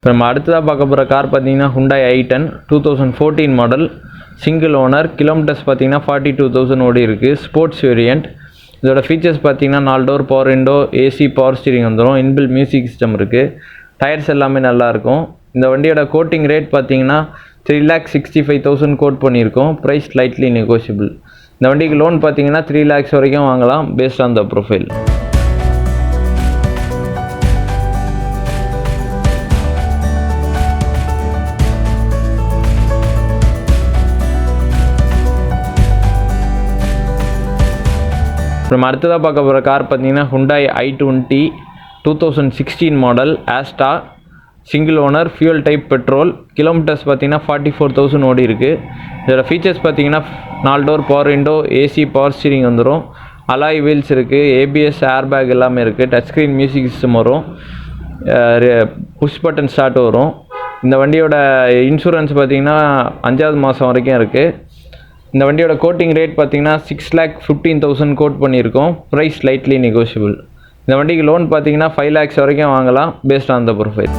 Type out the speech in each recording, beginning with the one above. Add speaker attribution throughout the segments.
Speaker 1: இப்போ நம்ம அடுத்ததாக பார்க்க போகிற கார் பார்த்தீங்கன்னா Hyundai i10 2014 model, single owner, kilometres பார்த்தீங்கன்னா 42,000 ஓடி இருக்குது. Sports variant. இதோட ஃபீச்சர்ஸ் பார்த்தீங்கன்னா 4 door power window, AC, power steering வந்துடும். இன்பில் மியூசிக் சிஸ்டம் இருக்குது. டயர்ஸ் எல்லாமே நல்லாயிருக்கும். இந்த வண்டியோட கோட்டிங் ரேட் பார்த்தீங்கன்னா 3,65,000 கோட் பண்ணியிருக்கோம். Price slightly negotiable. இந்த வண்டிக்கு லோன் பார்த்தீங்கன்னா 3 lakhs வரைக்கும் வாங்கலாம், பேஸ்ட் ஆன் த ப்ரொஃபைல். நம்ம அடுத்ததாக பார்க்க போகிற கார் பார்த்தீங்கன்னா Hyundai i20 2016 model, Asta, single owner, fuel type petrol, kilometres பார்த்தீங்கன்னா 44,000 ஓடி இருக்குது. இதோட ஃபீச்சர்ஸ் பார்த்தீங்கன்னா 4 door power window, AC, power steering வந்துடும். அலாய் வீல்ஸ் இருக்குது. ஏபிஎஸ், ஏர் பேக் எல்லாமே இருக்குது. டச் ஸ்க்ரீன் மியூசிக் சிஸ்டம் வரும். புஷ் பட்டன் ஸ்டார்ட் வரும். இந்த வண்டியோட இன்சூரன்ஸ் பார்த்தீங்கன்னா 5வது மாதம் வரைக்கும் இருக்குது. இந்த வண்டியோட கோட்டிங் ரேட் பார்த்தீங்கன்னா 6,15,000 கோட் பண்ணியிருக்கோம். Price slightly negotiable. இந்த வண்டிக்கு லோன் பார்த்தீங்கன்னா 5 lakhs வரைக்கும் வாங்கலாம், பேஸ்ட் ஆன் த ப்ரொஃபைல்.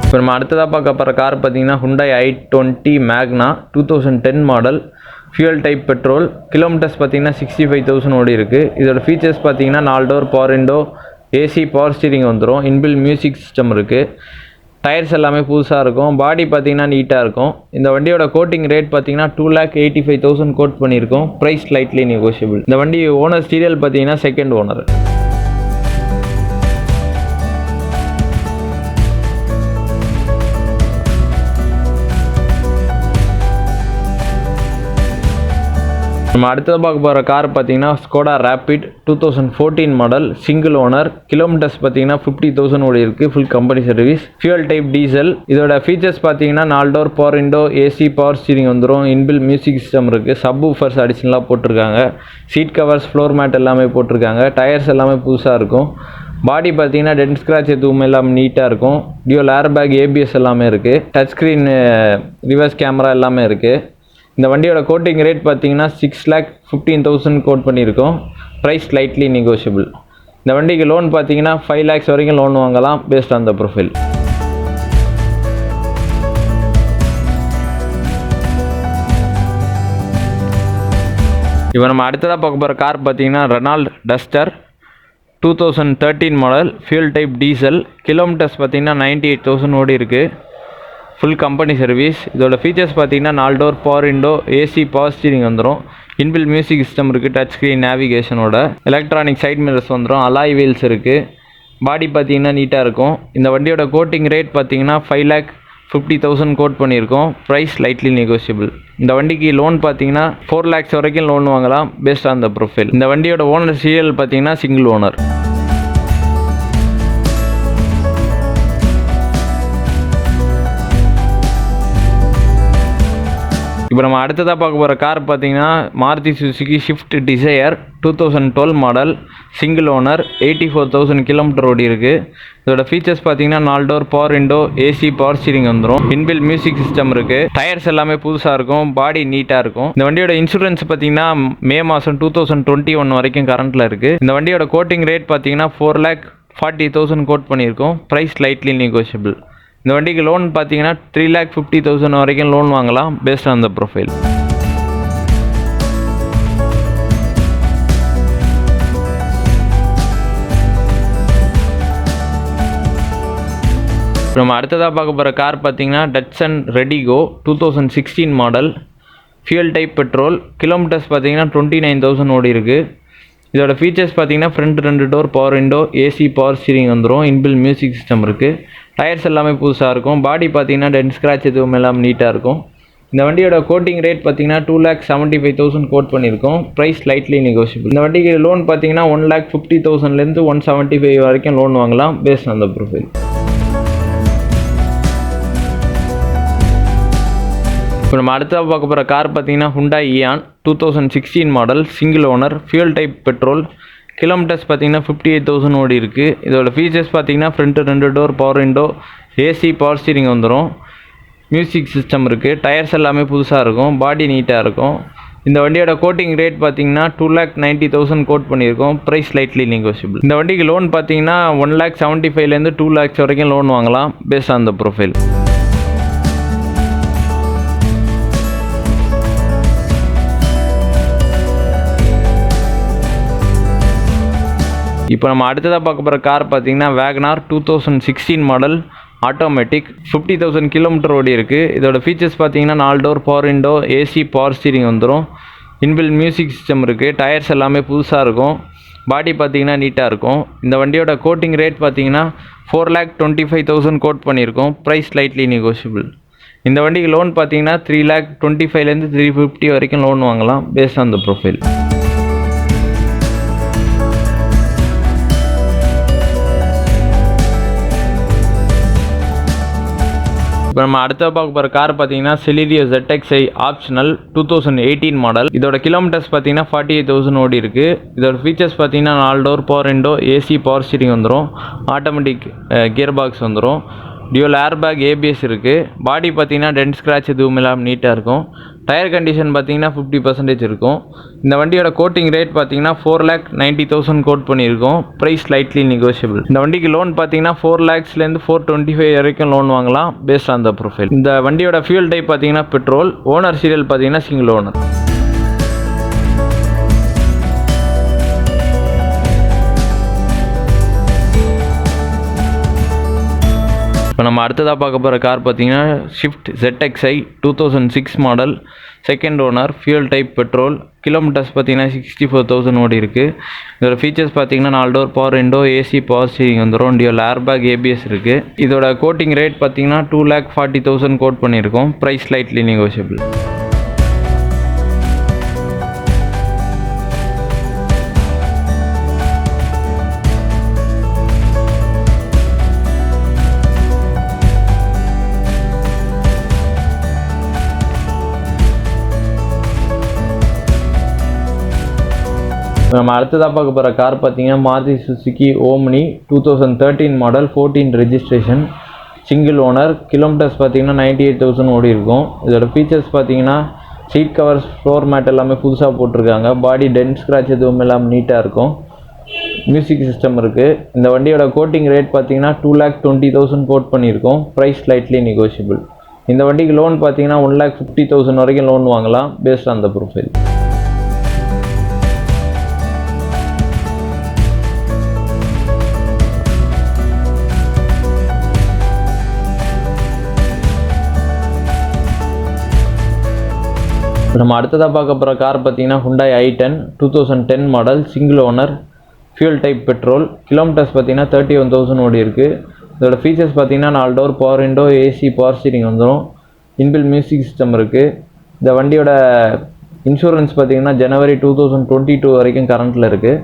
Speaker 1: இப்போ நம்ம அடுத்ததாக பார்க்க போகிற கார் பார்த்தீங்கன்னா Hyundai i20 Magna 2010 model, fuel type petrol, kilometres பார்த்தீங்கன்னா 65,000 ஓடி இருக்குது. இதோட ஃபீச்சர்ஸ் பார்த்தீங்கன்னா 4 door power window, AC, power steering வந்துடும். இன்பில் மியூசிக் சிஸ்டம் இருக்குது. டயர்ஸ் எல்லாமே புதுசாக இருக்கும். பாடி பார்த்தீங்கன்னா நீட்டாக இருக்கும். இந்த வண்டியோட கோட்டிங் ரேட் பார்த்தீங்கன்னா 2,85,000 கோட் பண்ணியிருக்கோம். Price slightly negotiable. இந்த வண்டி ஓனர் ஸ்டீரியல் பார்த்தீங்கன்னா செகண்ட் ஓனர். நம்ம அடுத்ததாக பார்க்க போகிற கார் பார்த்தீங்கன்னா Skoda Rapid 2014 model, single owner, kilometres பார்த்தீங்கன்னா 50,000 ஓடி இருக்குது. Full company service. Fuel type diesel. இதோட ஃபீச்சர்ஸ் பார்த்தீங்கன்னா 4 door power window, AC, power steering வந்துடும். இன்பில் மியூசிக் சிஸ்டம் இருக்குது. சப் ஊஃபர்ஸ் அடிஷனலாக போட்டிருக்காங்க. சீட் கவர்ஸ், ஃப்ளோர் மேட் எல்லாமே போட்டிருக்காங்க. டயர்ஸ் எல்லாமே புதுசாக இருக்கும். பாடி பார்த்தீங்கன்னா டென்ட் ஸ்க்ராட்ச் எதுவுமே எல்லாமே நீட்டாக இருக்கும். டியூல் ஏர் பேக், ஏபிஎஸ் எல்லாமே இருக்குது. டச் ஸ்க்ரீன், ரிவர்ஸ் கேமரா எல்லாமே இருக்குது. இந்த வண்டியோட கோட்டிங் ரேட் பார்த்தீங்கன்னா 6,15,000 கோட் பண்ணியிருக்கோம். Price slightly negotiable. இந்த வண்டிக்கு லோன் பார்த்தீங்கன்னா 5 lakhs வரைக்கும் லோன் வாங்கலாம், பேஸ்ட் ஆன் த ப்ரொஃபைல். இப்போ நம்ம அடுத்ததாக பார்க்க போகிற கார் பார்த்தீங்கன்னா Renault Duster 2013 model, fuel type diesel, kilometres பார்த்தீங்கன்னா 98,000 ஓடி இருக்குது. Full company service. இதோட ஃபீச்சர்ஸ் பார்த்தீங்கன்னா 4 door power window, AC, power steering வந்துடும். இன்பில் மியூசிக் சிஸ்டம் இருக்குது. டச் ஸ்க்ரீன் நேவிகேஷனோட. எலக்ட்ரானிக் சைட் மிரர்ஸ் வந்துடும். அலாய் வீல்ஸ் இருக்குது. பாடி பார்த்தீங்கன்னா நீட்டாக இருக்கும். இந்த வண்டியோட கோட்டிங் ரேட் பார்த்தீங்கன்னா 5,50,000 கோட் பண்ணியிருக்கோம். Price slightly negotiable. இந்த வண்டிக்கு லோன் பார்த்தீங்கன்னா 4 lakhs வரைக்கும் லோன் வாங்கலாம், பேஸ்ட் ஆன் த ப்ரொஃபைல். இந்த வண்டியோட ஓனர் சீரியல் பார்த்தீங்கன்னா சிங்கிள் ஓனர். இப்போ நம்ம அடுத்ததாக பார்க்க போகிற கார் பார்த்தீங்கன்னா Maruti Suzuki Swift desire 2012 model, single owner, 84,000 kilometre ஓடி இருக்குது. இதோட ஃபீச்சர்ஸ் பார்த்தீங்கன்னா 4 door power window, AC, power steering வந்துடும். இன்பில் மியூசிக் சிஸ்டம் இருக்குது. டயர்ஸ் எல்லாமே புதுசாக இருக்கும். பாடி நீட்டாக இருக்கும். இந்த வண்டியோட இன்சூரன்ஸ் பார்த்தீங்கன்னா மே மாதம் 2021 வரைக்கும் கரண்ட்டில் இருக்குது. இந்த வண்டியோட கோட்டிங் ரேட் பார்த்தீங்கன்னா 4,40,000 கோட் பண்ணியிருக்கோம். Price slightly negotiable. இந்த வண்டிக்கு லோன் பார்த்தீங்கன்னா 3,50,000 வரைக்கும் லோன் வாங்கலாம், பேஸ்ட் ஆன் த ப்ரொஃபைல். நம்ம அடுத்ததாக பார்க்க போகிற கார் பார்த்தீங்கன்னா Datsun Redigo 2016 model, fuel type petrol, kilometres பார்த்தீங்கன்னா 29,000 ஓடி இருக்குது. இதோட ஃபீச்சர்ஸ் பார்த்தீங்கன்னா front 2 door power window, AC, power steering வந்துடும். இன்பில் மியூசிக் சிஸ்டம் இருக்குது. டயர்ஸ் எல்லாமே புதுசாக இருக்கும். பாடி பார்த்தீங்கன்னா டென்ட் ஸ்க்ராட்ச் எதுவும் எல்லாம் நீட்டாக இருக்கும். இந்த வண்டியோட கோட்டிங் ரேட் பார்த்தீங்கன்னா 2,75,000 கோட் பண்ணியிருக்கோம். Price slightly negotiable. இந்த வண்டிக்கு லோன் பார்த்தீங்கன்னா 1,50,000 175 வரைக்கும் லோன் வாங்கலாம், பேஸ்ட் ஆன் த ப்ரொஃபைல். இப்போ நம்ம அடுத்ததாக பார்க்க போகிற கார் பார்த்தீங்கன்னா Hyundai Eon 2016 model, single owner, fuel type petrol, kilometres பார்த்தீங்கன்னா 58,000 ஓடி இருக்குது. இதோட ஃபீச்சர்ஸ் பார்த்தீங்கன்னா front 2 door power window, AC, power steering வந்துடும். மியூசிக் சிஸ்டம் இருக்குது. டயர்ஸ் எல்லாமே புதுசாக இருக்கும். பாடி நீட்டாக இருக்கும். இந்த வண்டியோட கோட்டிங் ரேட் பார்த்தீங்கன்னா 2,90,000 கோட் பண்ணியிருக்கோம். Price slightly negotiable. இந்த வண்டிக்கு லோன் பார்த்தீங்கன்னா 1,75,000 2 lakhs வரைக்கும் லோன் வாங்கலாம் பேஸ்ட் ஆன் த ப்ரொஃபைல். இப்போ நம்ம அடுத்ததாக பார்க்க போகிற கார் பார்த்தீங்கன்னா வேகனார் 2016 மாடல் ஆட்டோமேட்டிக் 50,000 கிலோமீட்டர் ஓடி இருக்குது. இதோட ஃபீச்சர்ஸ் பார்த்தீங்கன்னா 4 door power window, AC, power steering வந்துடும். இன்பில் மியூசிக் சிஸ்டம் இருக்குது. டயர்ஸ் எல்லாமே புதுசாக இருக்கும். பாடி பார்த்தீங்கன்னா நீட்டாக இருக்கும். இந்த வண்டியோட கோட்டிங் ரேட் பார்த்தீங்கன்னா 4,25,000 கோட் பண்ணியிருக்கோம். Price slightly negotiable. இந்த வண்டிக்கு லோன் பார்த்தீங்கன்னா 3,25,000 350 வரைக்கும் லோன் வாங்கலாம் பேஸ்ட் ஆன் த ப்ரொஃபைல். இப்போ நம்ம அடுத்த பார்க்க போகிற கார் பார்த்தீங்கன்னா செலிரியோ ZXi ஆப்ஷனல் 2018 மாடல். இதோட கிலோமீட்டர்ஸ் பார்த்தீங்கன்னா 48,000 ஓடி இருக்குது. இதோட ஃபீச்சர்ஸ் பார்த்தீங்கன்னா 4 door power window, AC, power steering வந்துடும். ஆட்டோமேட்டிக் கியர் பாக்ஸ் வந்துடும். டியூல் ஏர்பேக், ABS இருக்குது. பாடி பார்த்தீங்கன்னா டென்ட் ஸ்க்ராட்ச் எதுவும் இல்லாமல் நீட்டாக இருக்கும். டயர் கண்டிஷன் பார்த்தீங்கன்னா 50% இருக்கும். இந்த வண்டியோட கோட்டிங் ரேட் பார்த்தீங்கன்னா 4,90,000 கோட் பண்ணியிருக்கோம். Price slightly negotiable. இந்த வண்டிக்கு லோன் பார்த்தீங்கன்னா 4 lakhsலேருந்து 425 வரைக்கும் லோன் வாங்கலாம் பேஸ்ட் ஆன் த ப்ரொஃபைல். இந்த வண்டியோட ஃபியூல் டைப் பார்த்தீங்கன்னா பெட்ரோல். ஓனர் சீரியல் பார்த்தீங்கன்னா சிங்கிள் ஓனர். இப்போ நம்ம அடுத்ததாக பார்க்க போகிற கார் பார்த்தீங்கன்னா Swift ZXi 2006 model, second owner, fuel type petrol. Kilometres பார்த்தீங்கன்னா 64,000 ஓடி இருக்குது. இதோட ஃபீச்சர்ஸ் பார்த்தீங்கன்னா 4 door power window, AC, power steering வந்துடும். டியூல் ஏர்பேக், ABS இருக்குது. இதோட கோட்டிங் ரேட் பார்த்தீங்கன்னா 2,40,000 கோட் பண்ணியிருக்கோம். Price slightly negotiable. நம்ம அடுத்ததாக பார்க்க போகிற கார் பார்த்தீங்கன்னா Maruti Suzuki Omni 2013 model, 14 registration, single owner. Kilometres பார்த்தீங்கன்னா 98,000 ஓடி இருக்கும். இதோட ஃபீச்சர்ஸ் பார்த்தீங்கன்னா சீட் கவர்ஸ், ஃப்ளோர் மேட் எல்லாமே புதுசாக போட்டிருக்காங்க. பாடி டென்ட் ஸ்க்ராட்ச் எதுவும் இல்லாமல் நீட்டாக இருக்கும். மியூசிக் சிஸ்டம் இருக்குது. இந்த வண்டியோட கோட்டிங் ரேட் பார்த்தீங்கன்னா 2,20,000 கோட் பண்ணியிருக்கோம். Price slightly negotiable. இந்த வண்டிக்கு லோன் பார்த்தீங்கன்னா 1,50,000 வரைக்கும் லோன் வாங்கலாம் பேஸ்ட் ஆன் த ப்ரொஃபைல். நம்ம அடுத்ததாக பார்க்க போகிற கார் பார்த்தீங்கன்னா Hyundai i10 2010 model, single owner, fuel type petrol. Kilometres பார்த்தீங்கன்னா 31,000 ஓடி இருக்குது. இதோட ஃபீச்சர்ஸ் பார்த்தீங்கன்னா 4 door power window, AC, power steering வந்துடும். இன்பில் மியூசிக் சிஸ்டம் இருக்குது. இந்த வண்டியோட இன்சூரன்ஸ் பார்த்தீங்கன்னா ஜனவரி 2022 வரைக்கும் கரண்ட்டில் இருக்குது.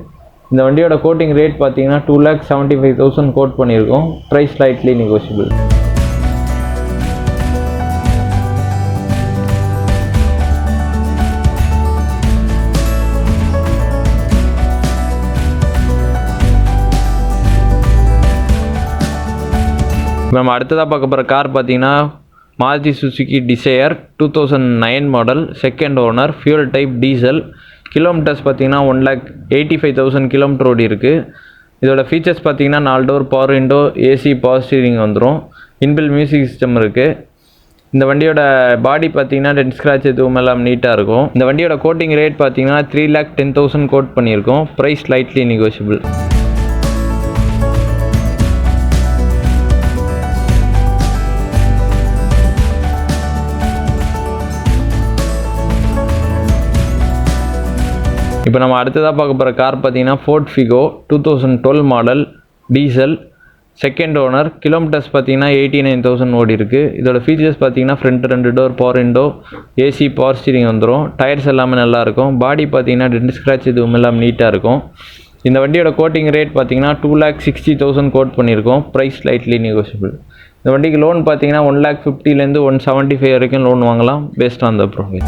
Speaker 1: இந்த வண்டியோட கோட்டிங் ரேட் பார்த்தீங்கன்னா 2,75,000 கோட் பண்ணியிருக்கோம். Price slightly negotiable. நம்ம அடுத்ததாக பார்க்க போகிற கார் பார்த்தீங்கன்னா Maruti Suzuki Dzire 2009 model, second owner, fuel type diesel. Kilometres பார்த்தீங்கன்னா 1,85,000 கிலோமீட்டர் ஓடி இருக்குது. இதோட ஃபீச்சர்ஸ் பார்த்தீங்கன்னா 4 door power window, AC, power steering வந்துடும். இன்பில் மியூசிக் சிஸ்டம் இருக்குது. இந்த வண்டியோட பாடி பார்த்தீங்கன்னா டென்ட் ஸ்க்ராட்ச் எதுவும் எல்லாம் நீட்டாக இருக்கும். இந்த வண்டியோட கோட்டிங் ரேட் பார்த்தீங்கன்னா 3,10,000 கோட் பண்ணியிருக்கோம். Price slightly negotiable. இப்போ நம்ம அடுத்ததாக பார்க்க போகிற கார் பார்த்தீங்கன்னா Ford Figo 2012 model, diesel, second owner. Kilometres பார்த்தீங்கன்னா 89,000 ஓடி இருக்குது. இதோட ஃபீச்சர்ஸ் பார்த்தீங்கன்னா front 2 door power window, AC, power steering வந்துடும். டயர்ஸ் எல்லாமே நல்லாயிருக்கும். பாடி பார்த்தீங்கன்னா டென்ட் ஸ்க்ராட்ச் எதுவும் இல்லாமல் நீட்டாக இருக்கும். இந்த வண்டியோட கோட்டிங் ரேட் பார்த்தீங்கன்னா 2,60,000 கோட் பண்ணியிருக்கோம். Price slightly negotiable. இந்த வண்டிக்கு லோன் பார்த்தீங்கன்னா 1,50,000 175 வரைக்கும் லோன் வாங்கலாம் பேஸ்ட் ஆன் த ப்ரொஃபைல்.